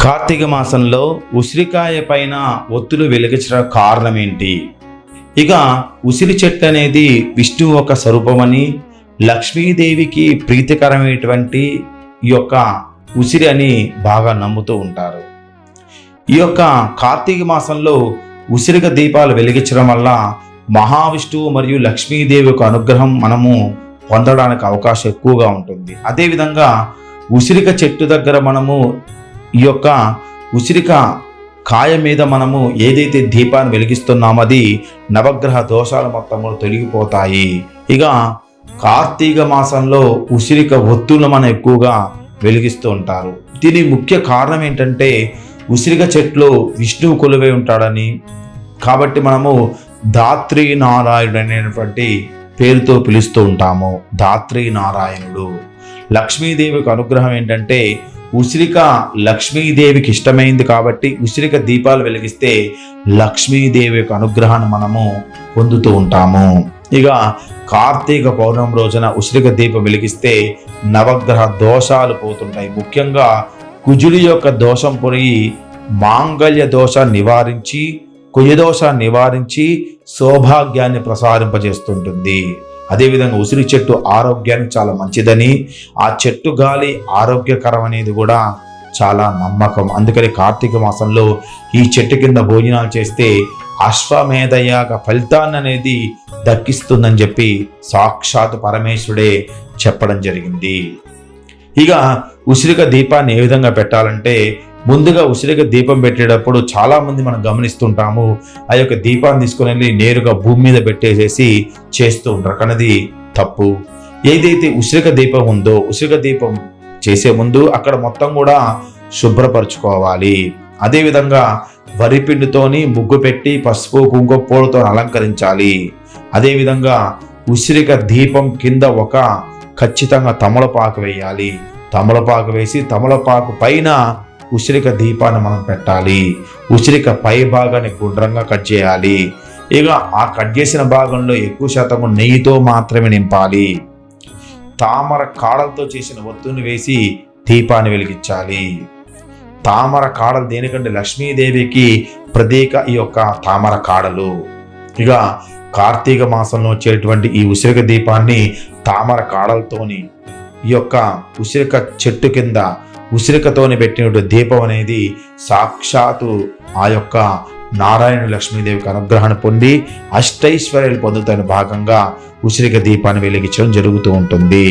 కార్తీక మాసంలో ఉసిరికాయ పైన ఒత్తులు వెలిగించడం కారణం ఏంటి? ఇక ఉసిరి చెట్టు అనేది విష్ణువు ఒక స్వరూపమని, లక్ష్మీదేవికి ప్రీతికరమైనటువంటి ఈ యొక్క ఉసిరి అని బాగా నమ్ముతూ ఉంటారు. ఈ యొక్క కార్తీక మాసంలో ఉసిరిక దీపాలు వెలిగించడం వల్ల మహావిష్ణువు మరియు లక్ష్మీదేవి యొక్క అనుగ్రహం మనము పొందడానికి అవకాశం ఎక్కువగా ఉంటుంది. అదేవిధంగా ఉసిరిక చెట్టు దగ్గర మనము ఈ యొక్క ఉసిరిక కాయ మీద మనము ఏదైతే దీపాన్ని వెలిగిస్తున్నామో అది నవగ్రహ దోషాలు మొత్తం తొలగిపోతాయి. ఇక కార్తీక మాసంలో ఉసిరిక ఒత్తులు మనం ఎక్కువగా వెలిగిస్తూ ఉంటారు. దీని ముఖ్య కారణం ఏంటంటే ఉసిరిక చెట్లు విష్ణువు కొలువై ఉంటాడని, కాబట్టి మనము ధాత్రీ నారాయణుడు అనేటువంటి పేరుతో పిలుస్తూ ఉంటాము. ధాత్రీ నారాయణుడు. లక్ష్మీదేవికి అనుగ్రహం ఏంటంటే ఉసిరిక లక్ష్మీదేవికి ఇష్టమైంది కాబట్టి ఉసిరిక దీపాలు వెలిగిస్తే లక్ష్మీదేవి యొక్క అనుగ్రహాన్ని మనము పొందుతూ ఉంటాము. ఇక కార్తీక పౌర్ణమి రోజున ఉసిరిక దీపం వెలిగిస్తే నవగ్రహ దోషాలు పోతుంటాయి. ముఖ్యంగా కుజుడి యొక్క దోషం పోయి మాంగళ్య దోషాన్ని నివారించి, కుజదోషాన్ని నివారించి సౌభాగ్యాన్ని ప్రసారింపజేస్తుంటుంది. అదేవిధంగా ఉసిరి చెట్టు ఆరోగ్యానికి చాలా మంచిదని, ఆ చెట్టు గాలి ఆరోగ్యకరం అనేది కూడా చాలా నమ్మకం. అందుకని కార్తీక మాసంలో ఈ చెట్టు కింద భోజనాలు చేస్తే అశ్వమేధయాగ ఫలితాన్ని అనేది దక్కిస్తుందని చెప్పి సాక్షాత్ పరమేశ్వరుడే చెప్పడం జరిగింది. ఇక ఉసిరిక దీపాన్ని ఏ విధంగా పెట్టాలంటే, ముందుగా ఉసిరిక దీపం పెట్టేటప్పుడు చాలామంది మనం గమనిస్తుంటాము, ఆ యొక్క దీపాన్ని తీసుకుని వెళ్ళి నేరుగా భూమి మీద పెట్టేసేసి చేస్తూ ఉంటారు. కానీ అది తప్పు. ఏదైతే ఉసిరిక దీపం ఉందో ఉసిరిక దీపం చేసే ముందు అక్కడ మొత్తం కూడా శుభ్రపరచుకోవాలి. అదేవిధంగా వరిపిండితోని ముగ్గు పెట్టి పసుపు కుంకుమ పూలతో అలంకరించాలి. అదేవిధంగా ఉసిరిక దీపం కింద ఒక ఖచ్చితంగా తమలపాకు వేయాలి. తమలపాకు వేసి తమలపాకు పైన ఉసిరిక దీపాన్ని మనం పెట్టాలి. ఉసిరిక పై భాగాన్ని గుండ్రంగా కట్ చేయాలి. ఇక ఆ కట్ చేసిన భాగంలో ఎక్కువ శాతము నెయ్యితో మాత్రమే నింపాలి. తామర కాడలతో చేసిన ఒత్తుని వేసి దీపాన్ని వెలిగించాలి. తామర కాడలు దేనికంటే లక్ష్మీదేవికి ప్రతీక ఈ యొక్క తామర కాడలు. ఇక కార్తీక మాసంలో వచ్చేటువంటి ఈ ఉసిరిక దీపాన్ని తామర కాడలతోని ఈ యొక్క ఉసిరిక చెట్టు కింద ఉసిరికతోని పెట్టిన దీపం అనేది సాక్షాత్తు ఆ యొక్క నారాయణ లక్ష్మీదేవికి అనుగ్రహాన్ని పొంది అష్టైశ్వర్యాలు పొందుతున్న భాగంగా ఉసిరిక దీపాన్ని వెలిగించడం జరుగుతూ ఉంటుంది.